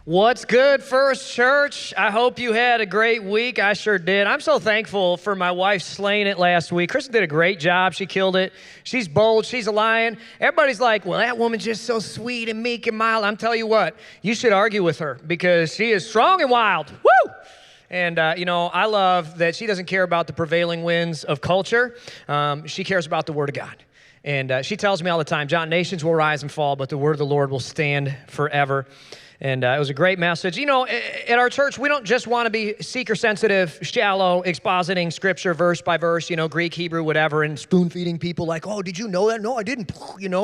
What's good, First Church? I hope you had a great week. I sure did. I'm so thankful for my wife slaying it last week. Kristen did a great job. She killed it. She's bold. She's a lion. Everybody's like, well, that woman's just so sweet and meek and mild. I'm telling you what, you should argue with her because she is strong and wild. Woo! And, I love that she doesn't care about the prevailing winds of culture. She cares about the Word of God. And she tells me all the time, John, nations will rise and fall, but the Word of the Lord will stand forever. And it was a great message. You know, at our church, we don't just want to be seeker-sensitive, shallow, expositing Scripture verse by verse, Greek, Hebrew, whatever, and spoon-feeding people like, oh, did you know that? No, I didn't.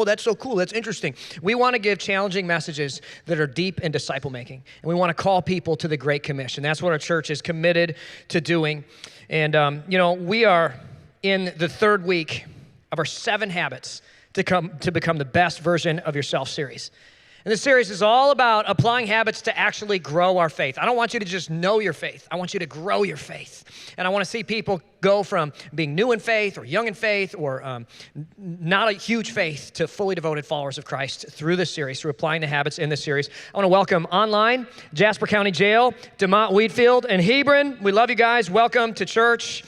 That's so cool. That's interesting. We want to give challenging messages that are deep in disciple-making. And we want to call people to the Great Commission. That's what our church is committed to doing. And, we are in the third week of our 7 habits to become the best version of yourself series. And this series is all about applying habits to actually grow our faith. I don't want you to just know your faith. I want you to grow your faith. And I want to see people go from being new in faith or young in faith or not a huge faith to fully devoted followers of Christ through this series, through applying the habits in this series. I want to welcome online Jasper County Jail, DeMont Wheatfield, and Hebron. We love you guys. Welcome to church.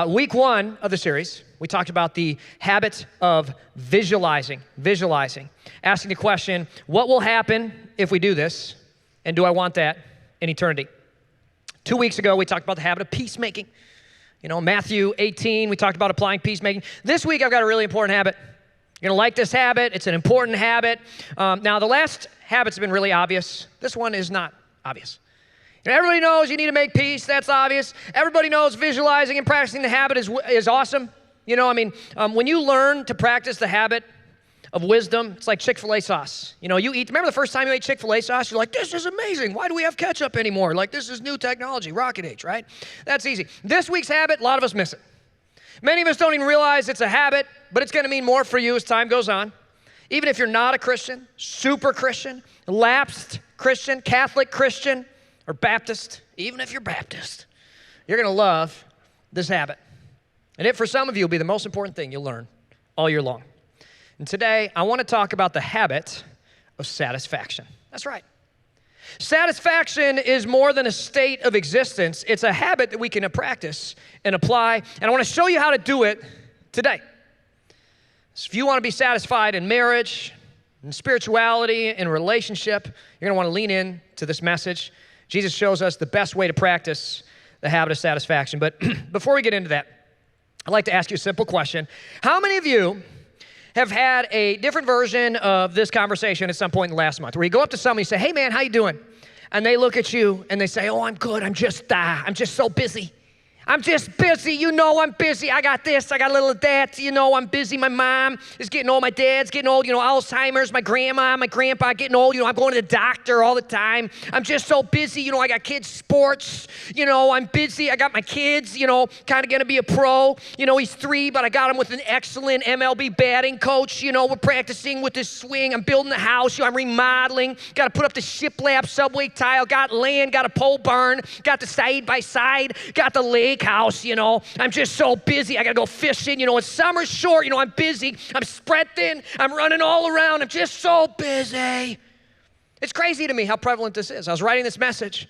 Week 1 of the series, we talked about the habit of visualizing, asking the question, what will happen if we do this, and do I want that in eternity? 2 weeks ago, we talked about the habit of peacemaking. Matthew 18, we talked about applying peacemaking. This week, I've got a really important habit. You're going to like this habit. It's an important habit. Now, the last habits have been really obvious. This one is not obvious. Everybody knows you need to make peace. That's obvious. Everybody knows visualizing and practicing the habit is awesome. When you learn to practice the habit of wisdom, it's like Chick-fil-A sauce. Remember the first time you ate Chick-fil-A sauce? You're like, this is amazing. Why do we have ketchup anymore? Like, this is new technology, rocket age, right? That's easy. This week's habit, a lot of us miss it. Many of us don't even realize it's a habit, but it's going to mean more for you as time goes on. Even if you're not a Christian, super Christian, lapsed Christian, Catholic Christian, or Baptist, even if you're Baptist, you're going to love this habit. And it, for some of you, will be the most important thing you'll learn all year long. And today, I want to talk about the habit of satisfaction. That's right. Satisfaction is more than a state of existence. It's a habit that we can practice and apply. And I want to show you how to do it today. So if you want to be satisfied in marriage, in spirituality, in relationship, you're going to want to lean in to this message. Jesus shows us the best way to practice the habit of satisfaction. But before we get into that, I'd like to ask you a simple question. How many of you have had a different version of this conversation at some point in the last month, where you go up to somebody and say, hey man, how you doing? And they look at you and they say, oh, I'm good. I'm just so busy. I'm just busy. I'm busy. I got this. I got a little of that. I'm busy. My mom is getting old. My dad's getting old. Alzheimer's. My grandma, my grandpa getting old. I'm going to the doctor all the time. I'm just so busy. I got kids' sports. I'm busy. I got my kids, kind of going to be a pro. He's 3, but I got him with an excellent MLB batting coach. We're practicing with this swing. I'm building the house. I'm remodeling. Got to put up the shiplap subway tile. Got land. Got a pole barn. Got the side-by-side. Got the lake house, I'm just so busy. I got to go fishing. It's summer short. I'm busy. I'm spread thin. I'm running all around. I'm just so busy. It's crazy to me how prevalent this is. I was writing this message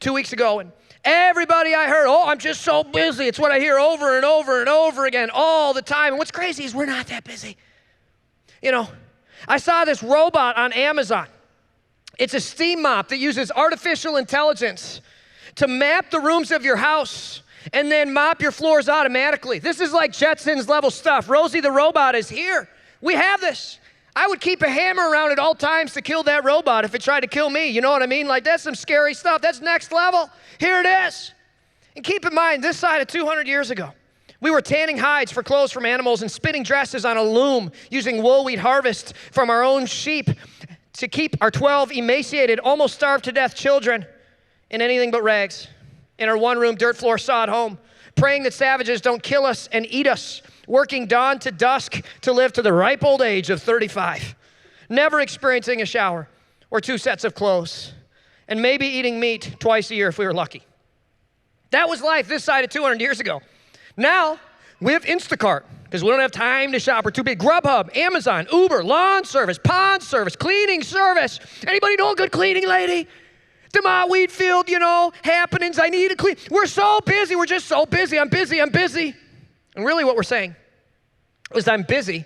2 weeks ago, and everybody I heard, oh, I'm just so busy. It's what I hear over and over and over again all the time. And what's crazy is we're not that busy. I saw this robot on Amazon. It's a steam mop that uses artificial intelligence to map the rooms of your house and then mop your floors automatically. This is like Jetsons level stuff. Rosie the robot is here. We have this. I would keep a hammer around at all times to kill that robot if it tried to kill me. You know what I mean? Like, that's some scary stuff. That's next level. Here it is. And keep in mind, this side of 200 years ago, we were tanning hides for clothes from animals and spinning dresses on a loom using wool we'd harvest from our own sheep to keep our 12 emaciated, almost starved to death children in anything but rags, in our one-room dirt floor sod home, praying that savages don't kill us and eat us, working dawn to dusk to live to the ripe old age of 35, never experiencing a shower or 2 sets of clothes, and maybe eating meat twice a year if we were lucky. That was life this side of 200 years ago. Now, we have Instacart, because we don't have time to shop. We're too big. Grubhub, Amazon, Uber, lawn service, pond service, cleaning service. Anybody know a good cleaning lady? to my wheat field, happenings. I need to clean. We're so busy. We're just so busy. I'm busy. And really what we're saying is I'm busy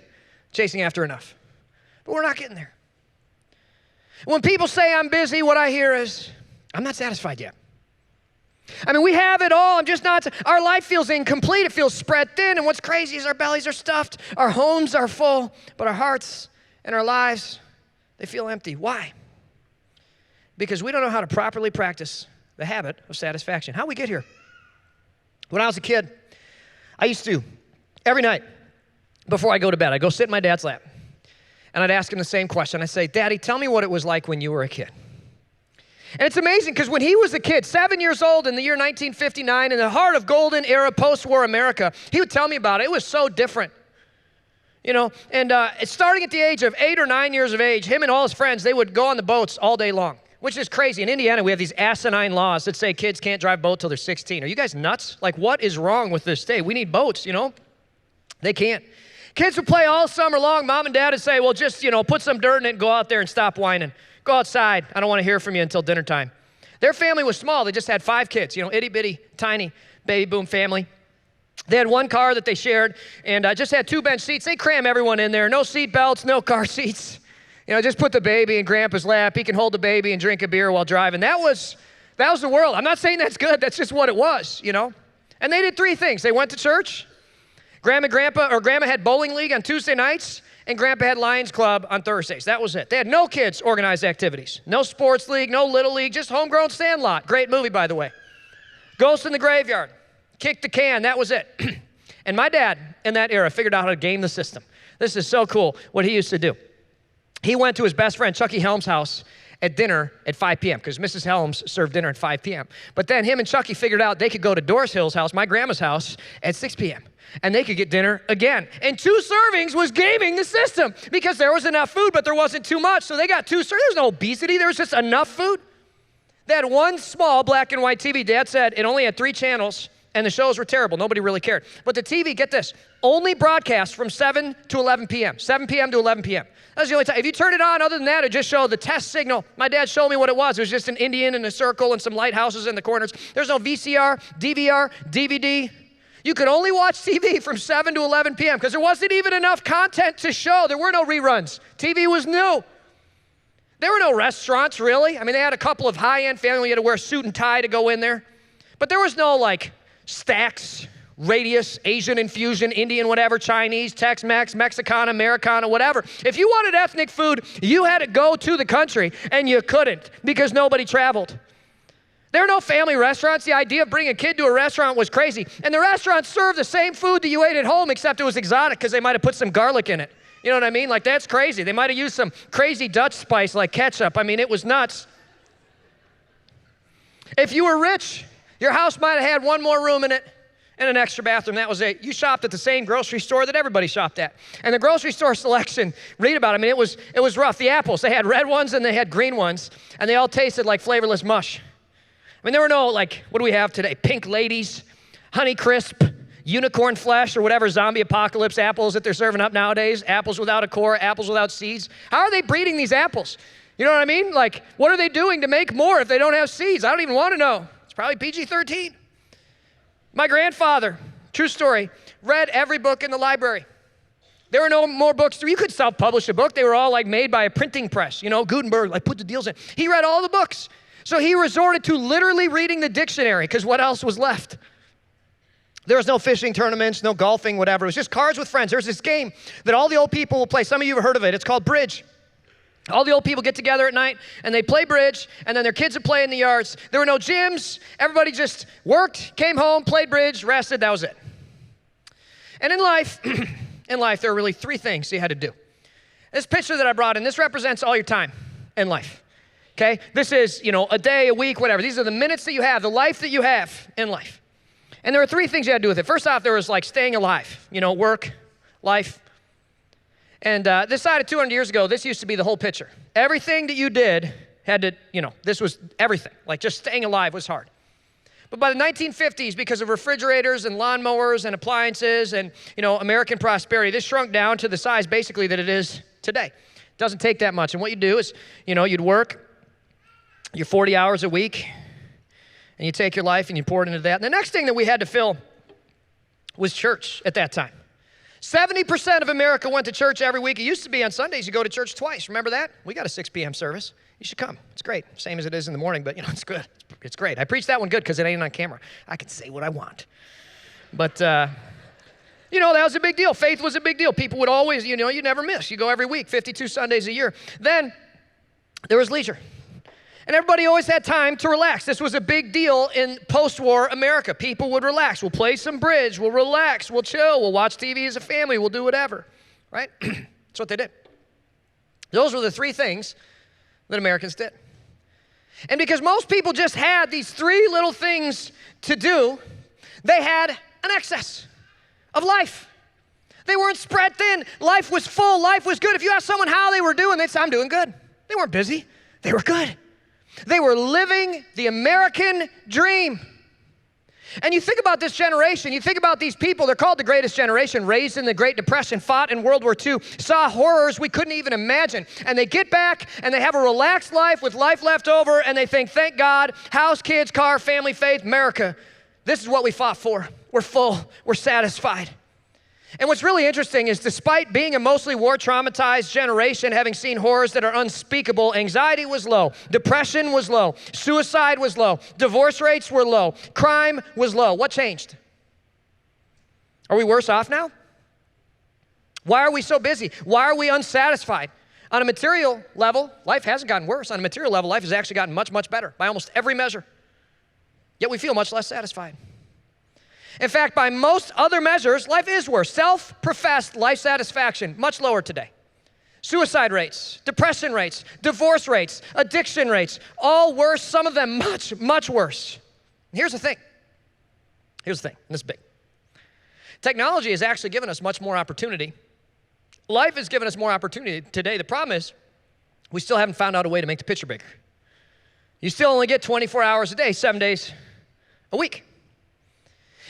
chasing after enough. But we're not getting there. When people say I'm busy, what I hear is, I'm not satisfied yet. We have it all. I'm just not. Our life feels incomplete. It feels spread thin. And what's crazy is our bellies are stuffed. Our homes are full. But our hearts and our lives, they feel empty. Why? Because we don't know how to properly practice the habit of satisfaction. How'd we get here? When I was a kid, I used to, every night before I go to bed, I'd go sit in my dad's lap. And I'd ask him the same question. I'd say, Daddy, tell me what it was like when you were a kid. And it's amazing because when he was a kid, 7 years old in the year 1959, in the heart of golden era post-war America, he would tell me about it. It was so different. And starting at the age of 8 or 9 years of age, him and all his friends, they would go on the boats all day long, which is crazy. In Indiana, we have these asinine laws that say kids can't drive boat till they're 16. Are you guys nuts? Like, what is wrong with this state? We need boats, They can't. Kids would play all summer long. Mom and Dad would say, well, just, put some dirt in it and go out there and stop whining. Go outside. I don't want to hear from you until dinner time. Their family was small. They just had 5 kids, itty-bitty, tiny baby boom family. They had 1 car that they shared and just had 2 bench seats. They cram everyone in there. No seat belts, no car seats. Just put the baby in Grandpa's lap. He can hold the baby and drink a beer while driving. That was the world. I'm not saying that's good. That's just what it was, And they did 3 things. They went to church. Grandma had bowling league on Tuesday nights, and Grandpa had Lions Club on Thursdays. That was it. They had no kids organized activities. No sports league, no little league, just homegrown Sandlot. Great movie, by the way. Ghost in the Graveyard. Kick the can. That was it. And my dad, in that era, figured out how to game the system. This is so cool what he used to do. He went to his best friend, Chucky Helms' house at dinner at 5 p.m. because Mrs. Helms served dinner at 5 p.m. But then him and Chucky figured out they could go to Doris Hill's house, my grandma's house, at 6 p.m. And they could get dinner again. And 2 servings was gaming the system because there was enough food, but there wasn't too much. So they got 2 servings. There was no obesity. There was just enough food. They had 1 small black and white TV. Dad said it only had 3 channels, and the shows were terrible. Nobody really cared. But the TV, get this, only broadcast from 7 to 11 p.m., 7 p.m. to 11 p.m. That's the only time. If you turn it on, other than that, it just showed the test signal. My dad showed me what it was. It was just an Indian in a circle and some lighthouses in the corners. There's no VCR, DVR, DVD. You could only watch TV from 7 to 11 p.m. because there wasn't even enough content to show. There were no reruns. TV was new. There were no restaurants, really. They had a couple of high-end families. You had to wear a suit and tie to go in there. But there was no, Stacks, Radius, Asian infusion, Indian whatever, Chinese, Tex-Mex, Mexicana, Americana, whatever. If you wanted ethnic food, you had to go to the country, and you couldn't because nobody traveled. There were no family restaurants. The idea of bringing a kid to a restaurant was crazy. And the restaurants served the same food that you ate at home, except it was exotic because they might have put some garlic in it. You know what I mean? That's crazy. They might have used some crazy Dutch spice like ketchup. It was nuts. If you were rich, your house might have had 1 more room in it and an extra bathroom. That was it. You shopped at the same grocery store that everybody shopped at. And the grocery store selection, read about it. It was rough. The apples, they had red ones and they had green ones, and they all tasted like flavorless mush. There were no, what do we have today? Pink Ladies, Honey Crisp, Unicorn Flesh, or whatever zombie apocalypse apples that they're serving up nowadays. Apples without a core, apples without seeds. How are they breeding these apples? You know what I mean? What are they doing to make more if they don't have seeds? I don't even want to know. It's probably PG-13. My grandfather, true story, read every book in the library. There were no more books. You could self-publish a book. They were all made by a printing press. Gutenberg, put the deals in. He read all the books. So he resorted to literally reading the dictionary because what else was left? There was no fishing tournaments, no golfing, whatever. It was just cards with friends. There's this game that all the old people will play. Some of you have heard of it. It's called bridge. All the old people get together at night, and they play bridge, and then their kids would play in the yards. There were no gyms. Everybody just worked, came home, played bridge, rested. That was it. And in life, there are really 3 things you had to do. This picture that I brought in, this represents all your time in life. Okay? This is, a day, a week, whatever. These are the minutes that you have, the life that you have in life. And there were 3 things you had to do with it. First off, there was staying alive, work, life. And this side of 200 years ago, this used to be the whole picture. Everything that you did had to, this was everything. Just staying alive was hard. But by the 1950s, because of refrigerators and lawnmowers and appliances and, American prosperity, this shrunk down to the size basically that it is today. It doesn't take that much. And what you do is, you'd work, your 40 hours a week, and you take your life and you pour it into that. And the next thing that we had to fill was church at that time. 70% of America went to church every week. It used to be on Sundays you go to church twice. Remember that? We got a 6 p.m. service. You should come. It's great. Same as it is in the morning, but it's good. It's great. I preached that one good because it ain't on camera. I can say what I want. But, that was a big deal. Faith was a big deal. People would always, you never miss. You go every week, 52 Sundays a year. Then there was leisure. And everybody always had time to relax. This was a big deal in post-war America. People would relax. We'll play some bridge. We'll relax. We'll chill. We'll watch TV as a family. We'll do whatever, right? That's what they did. Those were the three things that Americans did. And because most people just had these three little things to do, they had an excess of life. They weren't spread thin. Life was full. Life was good. If you ask someone how they were doing, they'd say, I'm doing good. They weren't busy. They were good. They were living the American dream. And you think about this generation, you think about these people, they're called the greatest generation, raised in the Great Depression, fought in World War II, saw horrors we couldn't even imagine. And they get back and they have a relaxed life with life left over and they think, thank God, house, kids, car, family, faith, America. This is what we fought for. We're full, we're satisfied. And what's really interesting is despite being a mostly war-traumatized generation, having seen horrors that are unspeakable, anxiety was low, depression was low, suicide was low, divorce rates were low, crime was low. What changed? Are we worse off now? Why are we so busy? Why are we unsatisfied? On a material level, life hasn't gotten worse. On a material level, life has actually gotten much, much better by almost every measure. Yet we feel much less satisfied. In fact, by most other measures, life is worse. Self-professed life satisfaction, much lower today. Suicide rates, depression rates, divorce rates, addiction rates, all worse, some of them much, much worse. Here's the thing. And this is big. Technology has actually given us much more opportunity. Life has given us more opportunity today. The problem is we still haven't found out a way to make the picture bigger. You still only get 24 hours a day, 7 days a week.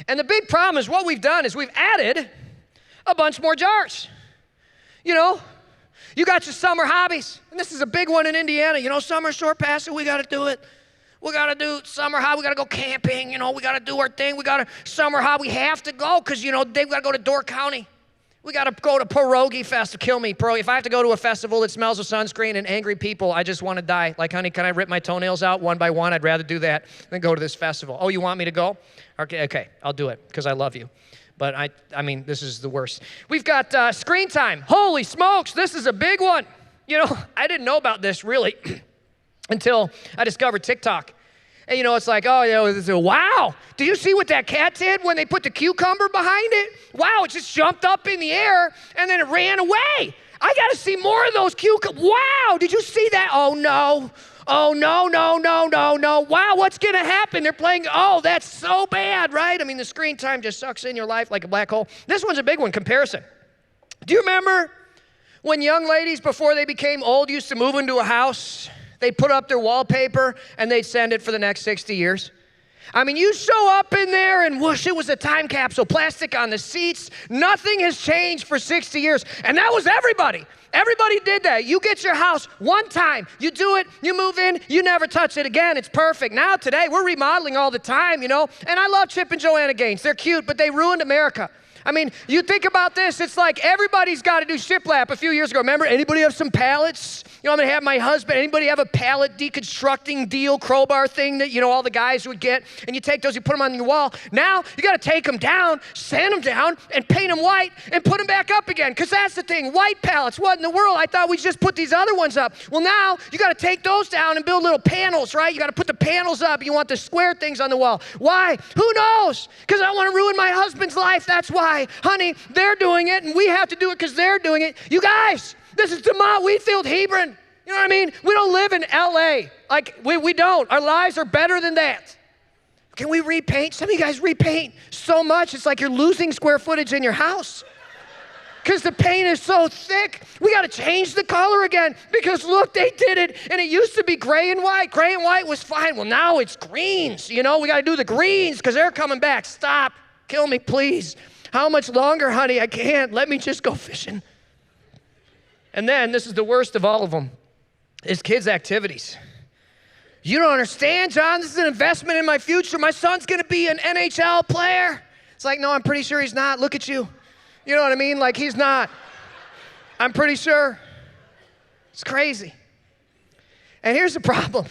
And the big problem is what we've done is we've added a bunch more jars. You got your summer hobbies. And this is a big one in Indiana. Summer short pasture, we got to do it. We got to do summer hobby. We got to go camping. We got to do our thing. We got to summer hobby. We have to go because, they've got to go to Door County. We got to go to Pierogi Fest. Kill me, pierogi. If I have to go to a festival that smells of sunscreen and angry people, I just want to die. Like, honey, can I rip my toenails out one by one? I'd rather do that than go to this festival. Oh, you want me to go? Okay, I'll do it because I love you. But I mean, this is the worst. We've got screen time. Holy smokes, this is a big one. I didn't know about this really until I discovered TikTok. And it's like, wow, do you see what that cat did when they put the cucumber behind it? Wow, it just jumped up in the air and then it ran away. I got to see more of those cucumbers. Wow, did you see that? Oh, no. Wow, what's going to happen? They're playing, that's so bad, right? I mean, the screen time just sucks in your life like a black hole. This one's a big one, comparison. Do you remember when young ladies, before they became old, used to move into a house? They'd put up their wallpaper and they'd send it for the next 60 years. I mean, you show up in there and whoosh, it was a time capsule, plastic on the seats. Nothing has changed for 60 years. And that was everybody. Everybody did that. You get your house one time, you do it, you move in, you never touch it again. It's perfect. Now today, we're remodeling all the time, And I love Chip and Joanna Gaines. They're cute, but they ruined America. I mean, you think about this, it's like everybody's got to do shiplap a few years ago. Remember, anybody have some pallets? I'm going to have my husband, anybody have a pallet deconstructing deal crowbar thing that, all the guys would get? And you take those, you put them on your wall. Now, you got to take them down, sand them down, and paint them white, and put them back up again. Because that's the thing, white pallets, what in the world? I thought we just put these other ones up. Well, now, you got to take those down and build little panels, right? You got to put the panels up. You want the square things on the wall. Why? Who knows? Because I want to ruin my husband's life, that's why. Honey, they're doing it, and we have to do it because they're doing it. You guys, this is DeMont, Wheatfield, Hebron. You know what I mean? We don't live in L.A. Like, we don't. Our lives are better than that. Can we repaint? Some of you guys repaint so much, it's like you're losing square footage in your house. Because the paint is so thick. We got to change the color again because look, they did it. And it used to be gray and white. Gray and white was fine. Well, now it's greens. We got to do the greens because they're coming back. Stop. Kill me, please. How much longer, honey? I can't. Let me just go fishing. And then, this is the worst of all of them, is kids' activities. You don't understand, John. This is an investment in my future. My son's going to be an NHL player. It's like, no, I'm pretty sure he's not. Look at you. You know what I mean? Like, he's not. I'm pretty sure. It's crazy. And here's the problem.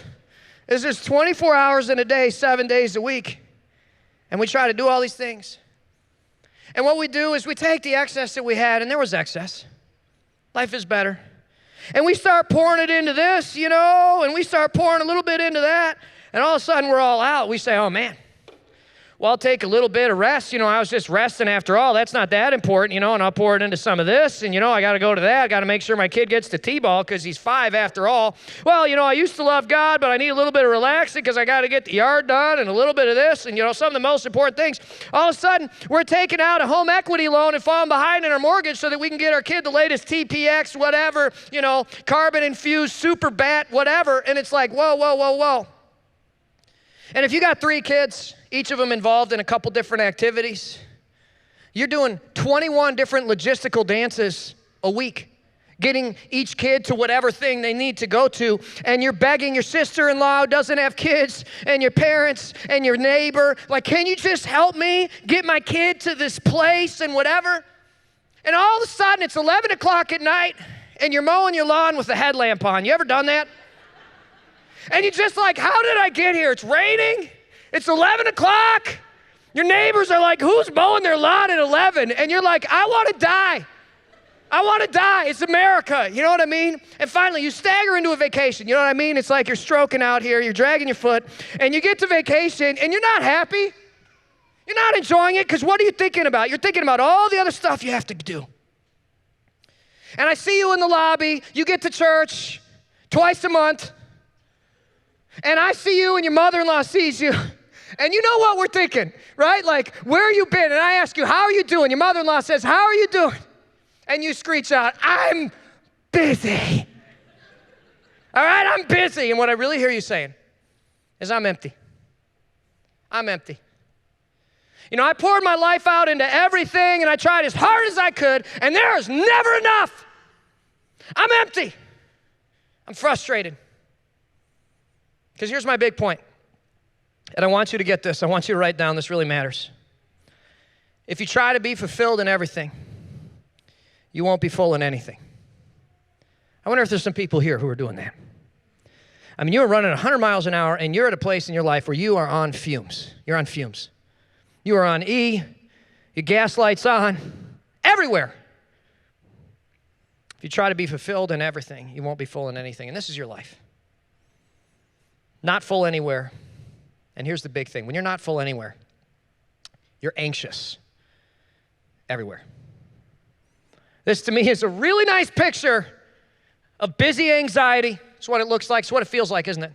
Is there's 24 hours in a day, 7 days a week. And we try to do all these things. And what we do is we take the excess that we had, and there was excess. Life is better. And we start pouring it into this, and we start pouring a little bit into that, and all of a sudden we're all out. We say, oh man, well, I'll take a little bit of rest. I was just resting after all. That's not that important, and I'll pour it into some of this, and I got to go to that. I got to make sure my kid gets to T-ball because he's 5 after all. Well, I used to love God, but I need a little bit of relaxing because I got to get the yard done and a little bit of this and, some of the most important things. All of a sudden, we're taking out a home equity loan and falling behind in our mortgage so that we can get our kid the latest TPX, whatever, carbon-infused super bat, whatever, and it's like, whoa, whoa, whoa, whoa. And if you got 3 kids, each of them involved in a couple different activities, you're doing 21 different logistical dances a week, getting each kid to whatever thing they need to go to, and you're begging your sister-in-law who doesn't have kids, and your parents, and your neighbor, like, can you just help me get my kid to this place and whatever? And all of a sudden, it's 11 o'clock at night, and you're mowing your lawn with a headlamp on. You ever done that? And you're just like, how did I get here? It's raining. It's 11 o'clock. Your neighbors are like, who's mowing their lawn at 11? And you're like, I want to die. I want to die. It's America. You know what I mean? And finally, you stagger into a vacation. You know what I mean? It's like you're stroking out here. You're dragging your foot. And you get to vacation, and you're not happy. You're not enjoying it because what are you thinking about? You're thinking about all the other stuff you have to do. And I see you in the lobby. You get to church twice a month. And I see you and your mother-in-law sees you. And you know what we're thinking, right? Like, where have you been? And I ask you, how are you doing? Your mother-in-law says, how are you doing? And you screech out, I'm busy. All right, I'm busy. And what I really hear you saying is I'm empty. I'm empty. I poured my life out into everything, and I tried as hard as I could, and there is never enough. I'm empty. I'm frustrated. Because here's my big point, and I want you to get this. I want you to write down, this really matters. If you try to be fulfilled in everything, you won't be full in anything. I wonder if there's some people here who are doing that. I mean, you're running 100 miles an hour, and you're at a place in your life where you are on fumes. You're on fumes. You are on E, your gas light's on, everywhere. If you try to be fulfilled in everything, you won't be full in anything, and this is your life. Not full anywhere. And here's the big thing. When you're not full anywhere, you're anxious everywhere. This, to me, is a really nice picture of busy anxiety. It's what it looks like. It's what it feels like, isn't it?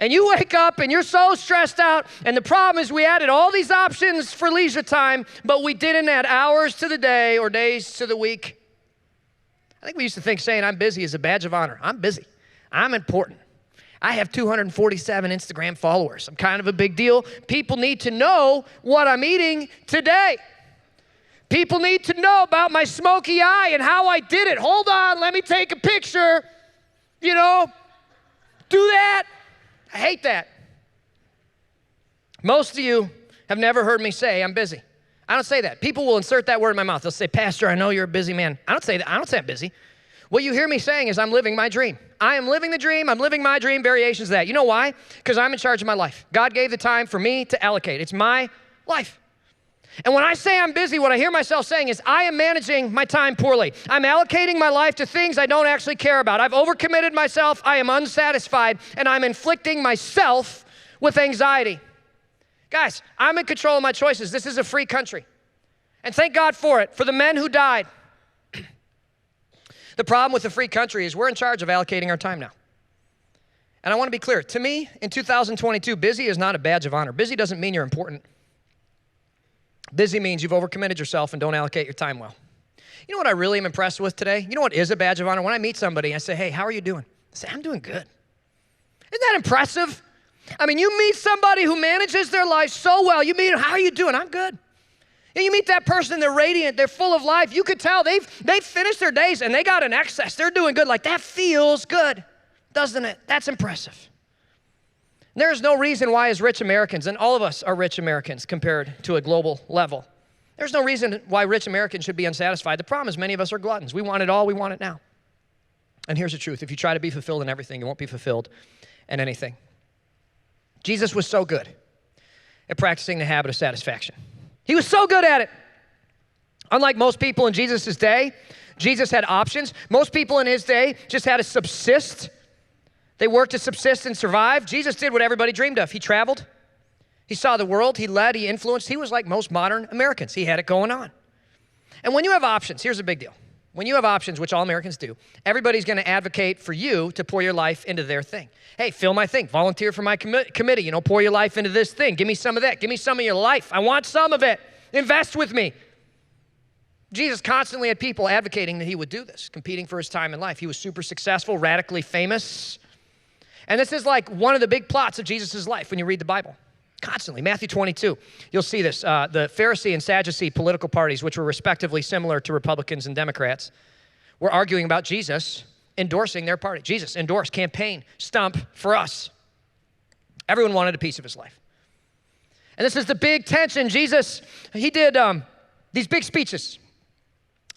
And you wake up and you're so stressed out, and the problem is we added all these options for leisure time, but we didn't add hours to the day or days to the week. I think we used to think saying I'm busy is a badge of honor. I'm busy. I'm important. I have 247 Instagram followers. I'm kind of a big deal. People need to know what I'm eating today. People need to know about my smoky eye and how I did it. Hold on, let me take a picture. Do that. I hate that. Most of you have never heard me say I'm busy. I don't say that. People will insert that word in my mouth. They'll say, Pastor, I know you're a busy man. I don't say that. I don't say I'm busy. What you hear me saying is I'm living my dream. I am living the dream. I'm living my dream, variations of that. You know why? Because I'm in charge of my life. God gave the time for me to allocate. It's my life. And when I say I'm busy, what I hear myself saying is I am managing my time poorly. I'm allocating my life to things I don't actually care about. I've overcommitted myself. I am unsatisfied, and I'm inflicting myself with anxiety. Guys, I'm in control of my choices. This is a free country. And thank God for it, for the men who died. The problem with the free country is we're in charge of allocating our time now. And I want to be clear. To me, in 2022, busy is not a badge of honor. Busy doesn't mean you're important. Busy means you've overcommitted yourself and don't allocate your time well. You know what I really am impressed with today? You know what is a badge of honor? When I meet somebody, I say, hey, how are you doing? I say, I'm doing good. Isn't that impressive? I mean, you meet somebody who manages their life so well. You meet them, how are you doing? I'm good. And you meet that person, they're radiant, they're full of life. You could tell they've finished their days and they got an excess. They're doing good. Like, that feels good, doesn't it? That's impressive. There's no reason why as rich Americans, and all of us are rich Americans compared to a global level, there's no reason why rich Americans should be unsatisfied. The problem is many of us are gluttons. We want it all, we want it now. And here's the truth. If you try to be fulfilled in everything, you won't be fulfilled in anything. Jesus was so good at practicing the habit of satisfaction. He was so good at it. Unlike most people in Jesus' day, Jesus had options. Most people in his day just had to subsist. They worked to subsist and survive. Jesus did what everybody dreamed of. He traveled. He saw the world. He led. He influenced. He was like most modern Americans. He had it going on. And when you have options, here's a big deal. When you have options, which all Americans do, everybody's going to advocate for you to pour your life into their thing. Hey, fill my thing. Volunteer for my committee. Pour your life into this thing. Give me some of that. Give me some of your life. I want some of it. Invest with me. Jesus constantly had people advocating that he would do this, competing for his time in life. He was super successful, radically famous. And this is like one of the big plots of Jesus' life when you read the Bible. Constantly. Matthew 22, you'll see this. The Pharisee and Sadducee political parties, which were respectively similar to Republicans and Democrats, were arguing about Jesus endorsing their party. Jesus endorsed, campaign, stump for us. Everyone wanted a piece of his life. And this is the big tension. Jesus, he did these big speeches.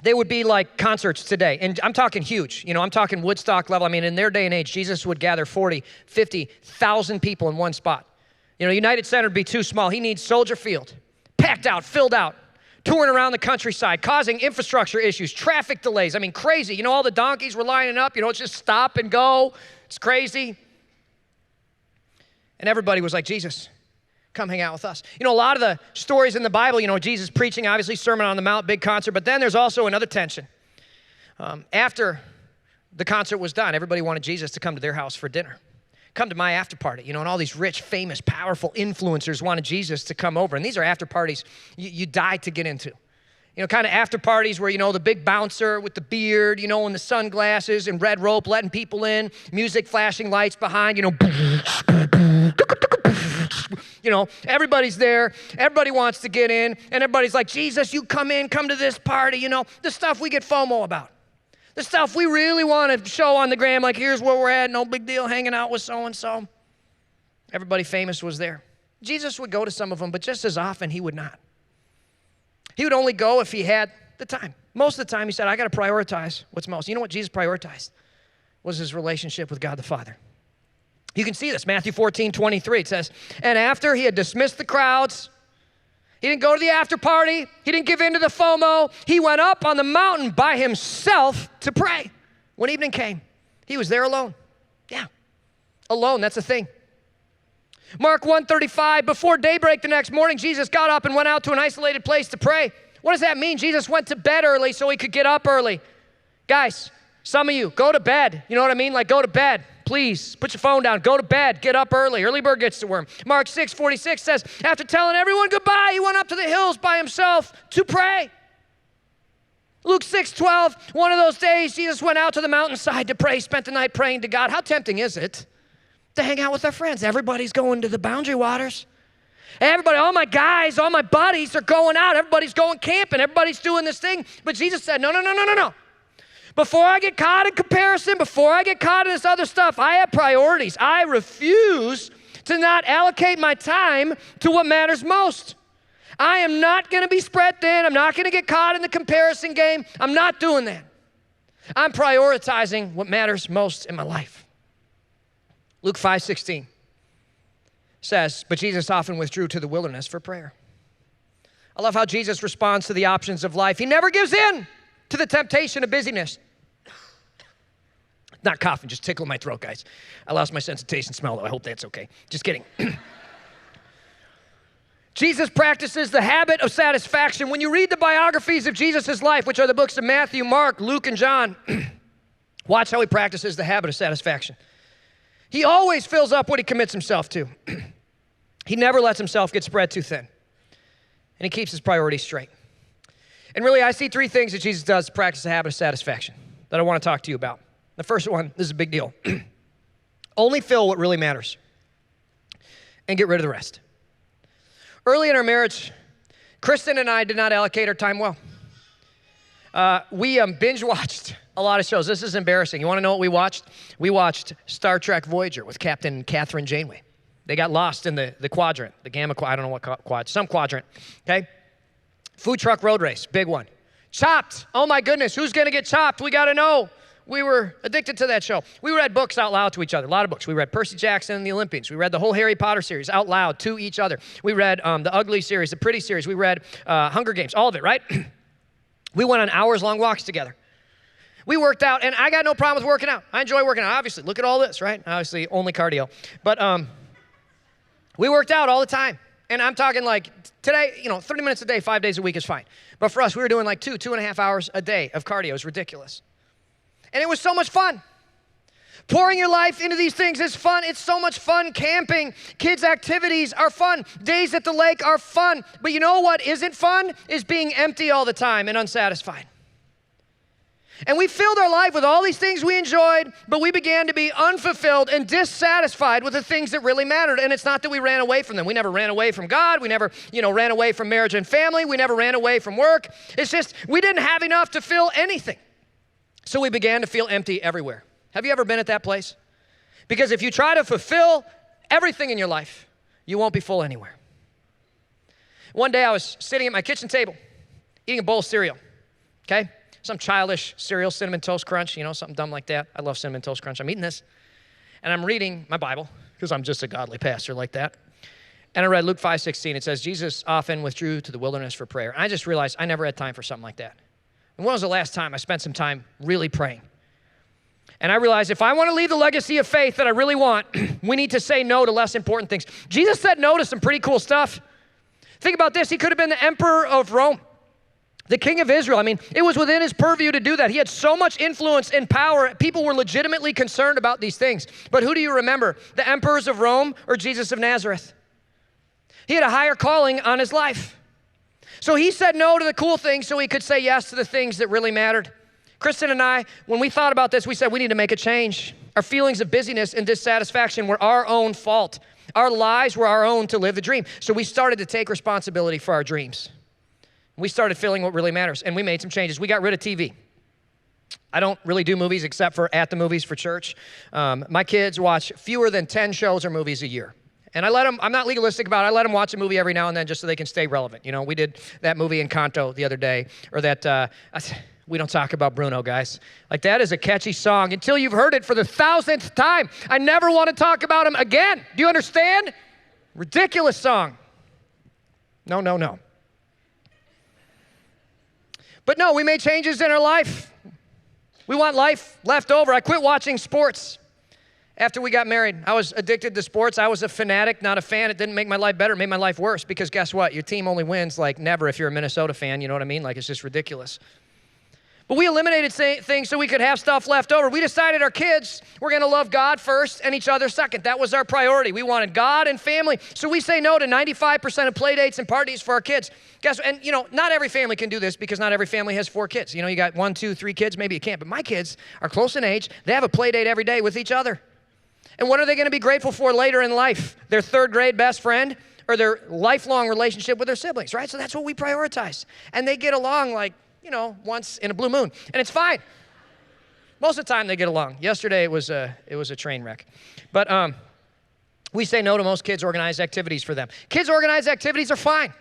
They would be like concerts today. And I'm talking huge. I'm talking Woodstock level. I mean, in their day and age, Jesus would gather 40, 50,000 people in one spot. United Center would be too small. He needs Soldier Field, packed out, filled out, touring around the countryside, causing infrastructure issues, traffic delays. I mean, crazy. All the donkeys were lining up. It's just stop and go. It's crazy. And everybody was like, Jesus, come hang out with us. A lot of the stories in the Bible, Jesus preaching, obviously, Sermon on the Mount, big concert, but then there's also another tension. After the concert was done, everybody wanted Jesus to come to their house for dinner. Come to my after party, and all these rich, famous, powerful influencers wanted Jesus to come over. And these are after parties you die to get into. Kind of after parties where, the big bouncer with the beard, and the sunglasses and red rope letting people in, music flashing lights behind, everybody's there. Everybody wants to get in, and everybody's like, Jesus, you come in, come to this party, the stuff we get FOMO about. The stuff we really want to show on the gram, like here's where we're at, no big deal, hanging out with so-and-so. Everybody famous was there. Jesus would go to some of them, but just as often, he would not. He would only go if he had the time. Most of the time, he said, I got to prioritize what's most. You know what Jesus prioritized? Was his relationship with God the Father. You can see this, Matthew 14:23. It says, and after he had dismissed the crowds, he didn't go to the after party. He didn't give in to the FOMO. He went up on the mountain by himself to pray. When evening came, he was there alone. Yeah, alone, that's a thing. Mark 1:35, before daybreak the next morning, Jesus got up and went out to an isolated place to pray. What does that mean? Jesus went to bed early so he could get up early. Guys, some of you, go to bed. You know what I mean? Like, go to bed. Please, put your phone down. Go to bed. Get up early. Early bird gets the worm. Mark 6:46 says, after telling everyone goodbye, he went up to the hills by himself to pray. Luke 6:12, one of those days, Jesus went out to the mountainside to pray, spent the night praying to God. How tempting is it to hang out with our friends? Everybody's going to the Boundary Waters. Everybody, all my guys, all my buddies are going out. Everybody's going camping. Everybody's doing this thing. But Jesus said, no. Before I get caught in comparison, before I get caught in this other stuff, I have priorities. I refuse to not allocate my time to what matters most. I am not going to be spread thin. I'm not going to get caught in the comparison game. I'm not doing that. I'm prioritizing what matters most in my life. Luke 5:16 says, but Jesus often withdrew to the wilderness for prayer. I love how Jesus responds to the options of life. He never gives in to the temptation of busyness. Not coughing, just tickling my throat, guys. I lost my sense of taste and smell, though. I hope that's okay. Just kidding. Jesus practices the habit of satisfaction. When you read the biographies of Jesus' life, which are the books of Matthew, Mark, Luke, and John, watch how he practices the habit of satisfaction. He always fills up what he commits himself to. He never lets himself get spread too thin. And he keeps his priorities straight. And really, I see three things that Jesus does to practice the habit of satisfaction that I want to talk to you about. The first one, this is a big deal. Only fill what really matters and get rid of the rest. Early in our marriage, Kristen and I did not allocate our time well. We binge watched a lot of shows. This is embarrassing. You want to know what we watched? We watched Star Trek Voyager with Captain Catherine Janeway. They got lost in the quadrant, the gamma quadrant, I don't know what quadrant, some quadrant, okay? Food truck road race, big one. Chopped, oh my goodness, who's gonna get chopped? We gotta know. We were addicted to that show. We read books out loud to each other, a lot of books. We read Percy Jackson and the Olympians. We read the whole Harry Potter series out loud to each other. We read the Ugly series, the Pretty series. We read Hunger Games, all of it, right? We went on hours-long walks together. We worked out, and I got no problem with working out. I enjoy working out, obviously. Look at all this, right? Obviously, only cardio. But we worked out all the time. And I'm talking like today, 30 minutes a day, 5 days a week is fine. But for us, we were doing like 2.5 hours a day of cardio. It was ridiculous. And it was so much fun. Pouring your life into these things is fun. It's so much fun. Camping, kids' activities are fun. Days at the lake are fun. But you know what isn't fun? Is being empty all the time and unsatisfied. And we filled our life with all these things we enjoyed, but we began to be unfulfilled and dissatisfied with the things that really mattered. And it's not that we ran away from them. We never ran away from God. We never, ran away from marriage and family. We never ran away from work. It's just we didn't have enough to fill anything. So we began to feel empty everywhere. Have you ever been at that place? Because if you try to fulfill everything in your life, you won't be full anywhere. One day I was sitting at my kitchen table, eating a bowl of cereal, okay? Some childish cereal, Cinnamon Toast Crunch, something dumb like that. I love Cinnamon Toast Crunch. I'm eating this, and I'm reading my Bible, because I'm just a godly pastor like that. And I read Luke 5:16. It says, Jesus often withdrew to the wilderness for prayer. And I just realized I never had time for something like that. And when was the last time I spent some time really praying? And I realized if I want to leave the legacy of faith that I really want, we need to say no to less important things. Jesus said no to some pretty cool stuff. Think about this. He could have been the emperor of Rome, the king of Israel. It was within his purview to do that. He had so much influence and power. People were legitimately concerned about these things. But who do you remember? The emperors of Rome or Jesus of Nazareth? He had a higher calling on his life. So he said no to the cool things so he could say yes to the things that really mattered. Kristen and I, when we thought about this, we said we need to make a change. Our feelings of busyness and dissatisfaction were our own fault. Our lives were our own to live the dream. So we started to take responsibility for our dreams. We started feeling what really matters, and we made some changes. We got rid of TV. I don't really do movies except for at the movies for church. My kids watch fewer than 10 shows or movies a year. And I let them, I'm not legalistic about it, I let them watch a movie every now and then just so they can stay relevant. We did that movie Encanto the other day, or that, we don't talk about Bruno, guys. Like, that is a catchy song until you've heard it for the 1,000th time. I never want to talk about him again. Do you understand? Ridiculous song. No. But no, we made changes in our life. We want life left over. I quit watching sports after we got married. I was addicted to sports. I was a fanatic, not a fan. It didn't make my life better. It made my life worse because guess what? Your team only wins like never if you're a Minnesota fan. You know what I mean? Like, it's just ridiculous. But we eliminated things so we could have stuff left over. We decided our kids were going to love God first and each other second. That was our priority. We wanted God and family. So we say no to 95% of play dates and parties for our kids. And not every family can do this because not every family has 4 kids. You got 1, 2, 3 kids, maybe you can't. But my kids are close in age. They have a play date every day with each other. And what are they going to be grateful for later in life? Their 3rd grade best friend or their lifelong relationship with their siblings, right? So that's what we prioritize. And they get along like, once in a blue moon. And it's fine. Most of the time they get along. Yesterday it was a train wreck. But we say no to most kids' organized activities for them. Kids' organized activities are fine.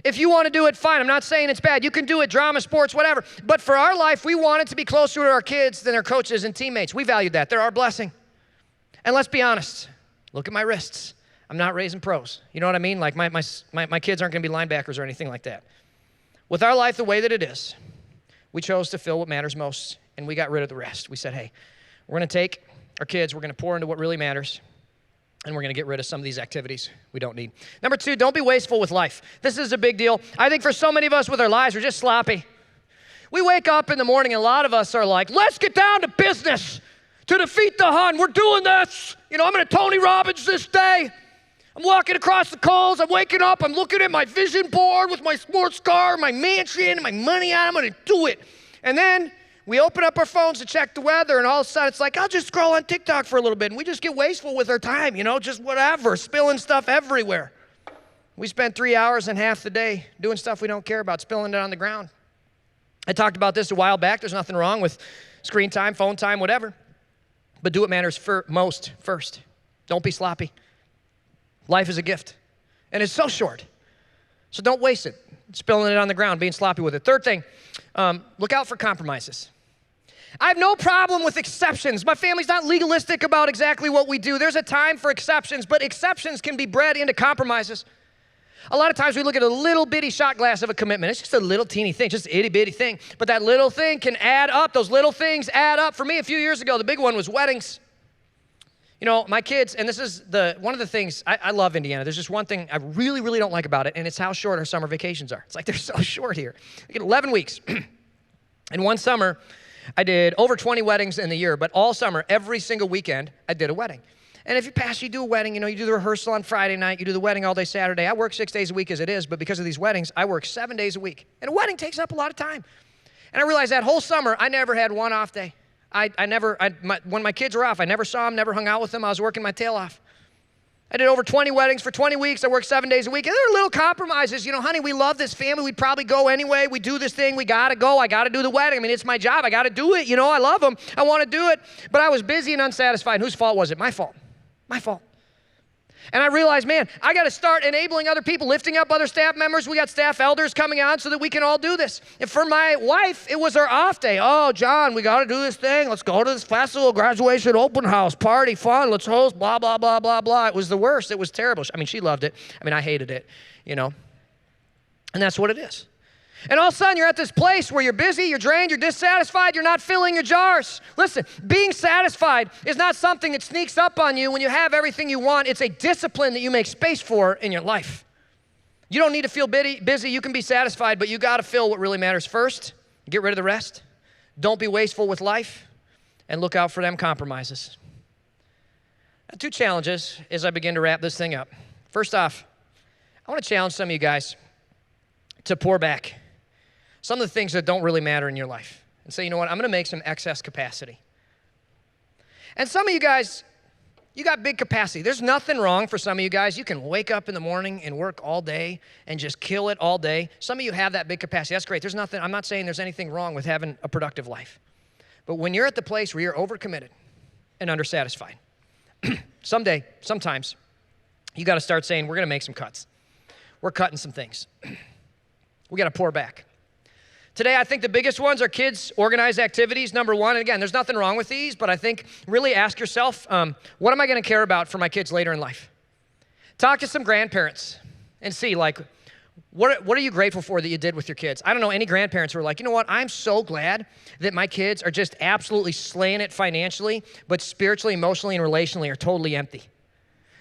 If you want to do it, fine. I'm not saying it's bad. You can do it, drama, sports, whatever. But for our life, we want it to be closer to our kids than their coaches and teammates. We value that. They're our blessing. And let's be honest. Look at my wrists. I'm not raising pros. You know what I mean? Like my kids aren't going to be linebackers or anything like that. With our life the way that it is, we chose to fill what matters most, and we got rid of the rest. We said, hey, we're going to take our kids, we're going to pour into what really matters, and we're going to get rid of some of these activities we don't need. Number 2, don't be wasteful with life. This is a big deal. I think for so many of us with our lives, we're just sloppy. We wake up in the morning, and a lot of us are like, let's get down to business to defeat the Hun. We're doing this. I'm going to Tony Robbins this day. I'm walking across the coals, I'm waking up, I'm looking at my vision board with my sports car, my mansion, my money on it, I'm gonna do it. And then we open up our phones to check the weather, and all of a sudden it's like, I'll just scroll on TikTok for a little bit, and we just get wasteful with our time, just whatever, spilling stuff everywhere. We spend 3 hours and half the day doing stuff we don't care about, spilling it on the ground. I talked about this a while back. There's nothing wrong with screen time, phone time, whatever, but do what matters most first. Don't be sloppy. Life is a gift, and it's so short. So don't waste it, spilling it on the ground, being sloppy with it. Third thing, look out for compromises. I have no problem with exceptions. My family's not legalistic about exactly what we do. There's a time for exceptions, but exceptions can be bred into compromises. A lot of times we look at a little bitty shot glass of a commitment. It's just a little teeny thing, just an itty bitty thing. But that little thing can add up. Those little things add up. For me, a few years ago, the big one was weddings. You know, my kids, and this is one of the things, I love Indiana. There's just one thing I really, really don't like about it, and it's how short our summer vacations are. It's like they're so short here. We get 11 weeks. And one summer, I did over 20 weddings in the year, but all summer, every single weekend, I did a wedding. And if you pass, you do a wedding, you do the rehearsal on Friday night, you do the wedding all day Saturday. I work 6 days a week as it is, but because of these weddings, I work 7 days a week. And a wedding takes up a lot of time. And I realized that whole summer, I never had one off day. When my kids were off, I never saw them, never hung out with them. I was working my tail off. I did over 20 weddings for 20 weeks. I worked 7 days a week. And there were little compromises. Honey, we love this family. We'd probably go anyway. We do this thing. We got to go. I got to do the wedding. I mean, it's my job. I got to do it. I love them. I want to do it. But I was busy and unsatisfied. Whose fault was it? My fault. My fault. And I realized, man, I got to start enabling other people, lifting up other staff members. We got staff elders coming on so that we can all do this. And for my wife, it was her off day. Oh, John, we got to do this thing. Let's go to this festival, graduation, open house, party, fun. Let's host, blah, blah, blah, blah, blah. It was the worst. It was terrible. I mean, she loved it. I mean, I hated it, And that's what it is. And all of a sudden, you're at this place where you're busy, you're drained, you're dissatisfied, you're not filling your jars. Listen, being satisfied is not something that sneaks up on you when you have everything you want. It's a discipline that you make space for in your life. You don't need to feel busy. You can be satisfied, but you got to fill what really matters first. Get rid of the rest. Don't be wasteful with life, and look out for them compromises. Now, 2 challenges as I begin to wrap this thing up. First off, I want to challenge some of you guys to pour back some of the things that don't really matter in your life and say, you know what, I'm going to make some excess capacity. And some of you guys, you got big capacity. There's nothing wrong for some of you guys. You can wake up in the morning and work all day and just kill it all day. Some of you have that big capacity. That's great. I'm not saying there's anything wrong with having a productive life. But when you're at the place where you're overcommitted and undersatisfied, sometimes, you got to start saying, we're going to make some cuts. We're cutting some things. We got to pour back. Today, I think the biggest ones are kids' organized activities, number one. And again, there's nothing wrong with these, but I think really ask yourself, what am I going to care about for my kids later in life? Talk to some grandparents and see, what are you grateful for that you did with your kids? I don't know any grandparents who are like, you know what, I'm so glad that my kids are just absolutely slaying it financially, but spiritually, emotionally, and relationally are totally empty.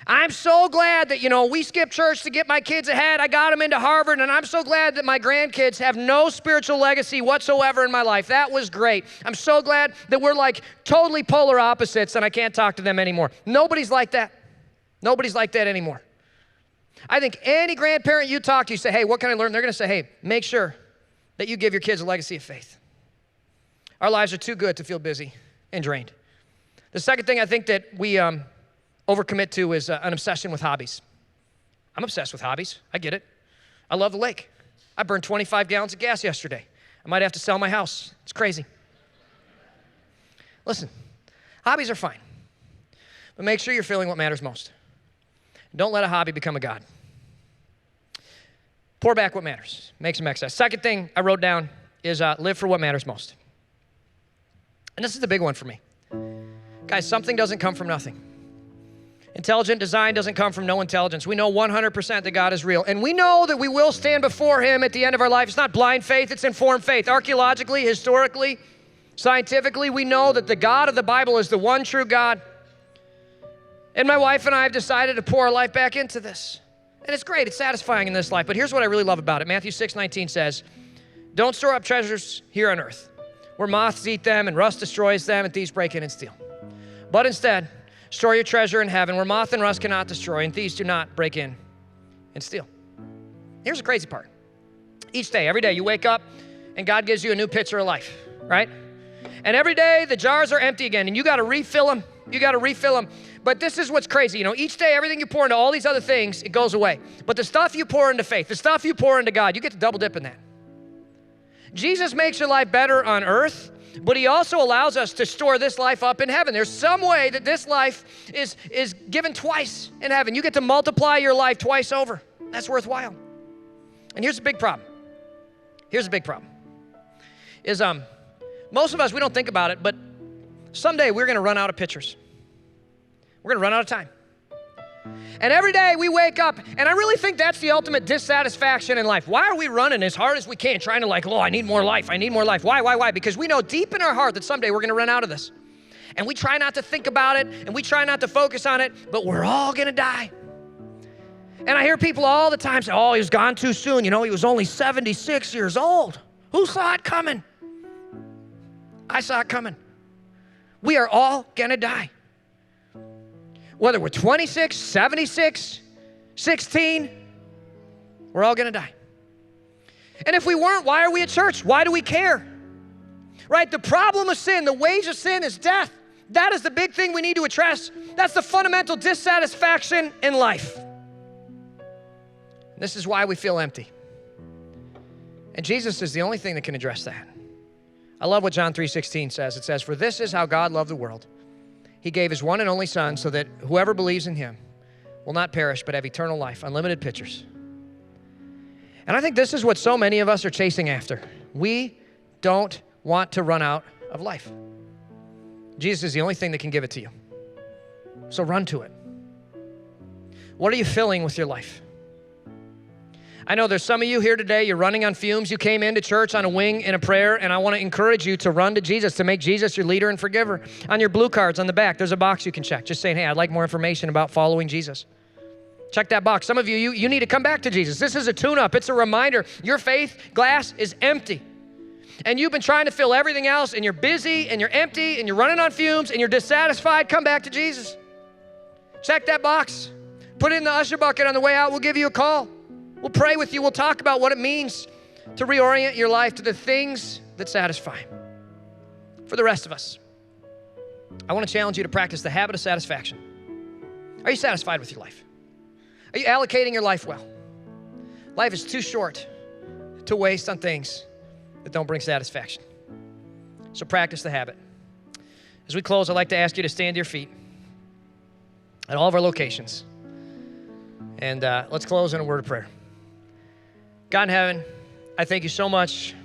I'm so glad that, we skipped church to get my kids ahead. I got them into Harvard, and I'm so glad that my grandkids have no spiritual legacy whatsoever in my life. That was great. I'm so glad that we're totally polar opposites, and I can't talk to them anymore. Nobody's like that. Nobody's like that anymore. I think any grandparent you talk to, you say, hey, what can I learn? They're going to say, hey, make sure that you give your kids a legacy of faith. Our lives are too good to feel busy and drained. The second thing I think that we overcommit to is an obsession with hobbies. I'm obsessed with hobbies. I get it. I love the lake. I burned 25 gallons of gas yesterday. I might have to sell my house. It's crazy. Listen, hobbies are fine, but make sure you're filling what matters most. Don't let a hobby become a god. Pour back what matters. Make some excess. Second thing I wrote down is live for what matters most. And this is the big one for me. Guys, something doesn't come from nothing. Intelligent design doesn't come from no intelligence. We know 100% that God is real. And we know that we will stand before him at the end of our life. It's not blind faith, it's informed faith. Archaeologically, historically, scientifically, we know that the God of the Bible is the one true God. And my wife and I have decided to pour our life back into this. And it's great, it's satisfying in this life. But here's what I really love about it. Matthew 6:19 says, don't store up treasures here on earth, where moths eat them and rust destroys them and thieves break in and steal. But instead, store your treasure in heaven, where moth and rust cannot destroy and thieves do not break in and steal. Here's the crazy part. Each day, every day, you wake up and God gives you a new pitcher of life, right? And every day, the jars are empty again, and you got to refill them. You got to refill them. But this is what's crazy. Each day, everything you pour into all these other things, it goes away. But the stuff you pour into faith, the stuff you pour into God, you get to double dip in that. Jesus makes your life better on earth, but he also allows us to store this life up in heaven. There's some way that this life is given twice in heaven. You get to multiply your life twice over. That's worthwhile. And here's a big problem. Here's a big problem. Is most of us, we don't think about it, but someday we're going to run out of pictures. We're going to run out of time. And every day we wake up, and I really think that's the ultimate dissatisfaction in life. Why are we running as hard as we can, trying to I need more life, I need more life. Why? Because we know deep in our heart that someday we're going to run out of this. And we try not to think about it, and we try not to focus on it, but we're all going to die. And I hear people all the time say, oh, he was gone too soon. He was only 76 years old. Who saw it coming? I saw it coming. We are all going to die. Whether we're 26, 76, 16, we're all going to die. And if we weren't, why are we at church? Why do we care? Right? The problem of sin, the wage of sin is death. That is the big thing we need to address. That's the fundamental dissatisfaction in life. This is why we feel empty. And Jesus is the only thing that can address that. I love what John 3:16 says. It says, "For this is how God loved the world. He gave his one and only Son so that whoever believes in him will not perish but have eternal life." Unlimited pictures. And I think this is what so many of us are chasing after. We don't want to run out of life. Jesus is the only thing that can give it to you. So run to it. What are you filling with your life? I know there's some of you here today, you're running on fumes. You came into church on a wing in a prayer, and I want to encourage you to run to Jesus, to make Jesus your leader and forgiver. On your blue cards on the back, there's a box you can check, just saying, hey, I'd like more information about following Jesus. Check that box. Some of you need to come back to Jesus. This is a tune-up. It's a reminder. Your faith glass is empty. And you've been trying to fill everything else, and you're busy, and you're empty, and you're running on fumes, and you're dissatisfied. Come back to Jesus. Check that box. Put it in the usher bucket on the way out. We'll give you a call. We'll pray with you. We'll talk about what it means to reorient your life to the things that satisfy. For the rest of us, I want to challenge you to practice the habit of satisfaction. Are you satisfied with your life? Are you allocating your life well? Life is too short to waste on things that don't bring satisfaction. So practice the habit. As we close, I'd like to ask you to stand to your feet at all of our locations. And let's close in a word of prayer. God in heaven, I thank you so much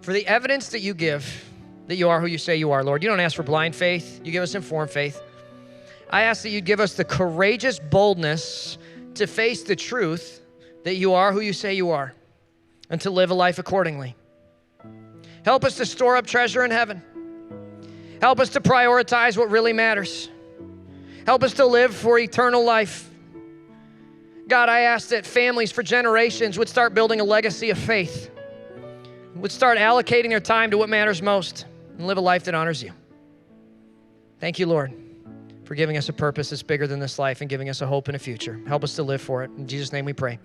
for the evidence that you give that you are who you say you are, Lord. You don't ask for blind faith. You give us informed faith. I ask that you give us the courageous boldness to face the truth that you are who you say you are and to live a life accordingly. Help us to store up treasure in heaven. Help us to prioritize what really matters. Help us to live for eternal life. God, I ask that families for generations would start building a legacy of faith, would start allocating their time to what matters most and live a life that honors you. Thank you, Lord, for giving us a purpose that's bigger than this life and giving us a hope and a future. Help us to live for it. In Jesus' name we pray.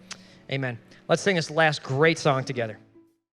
Amen. Let's sing this last great song together.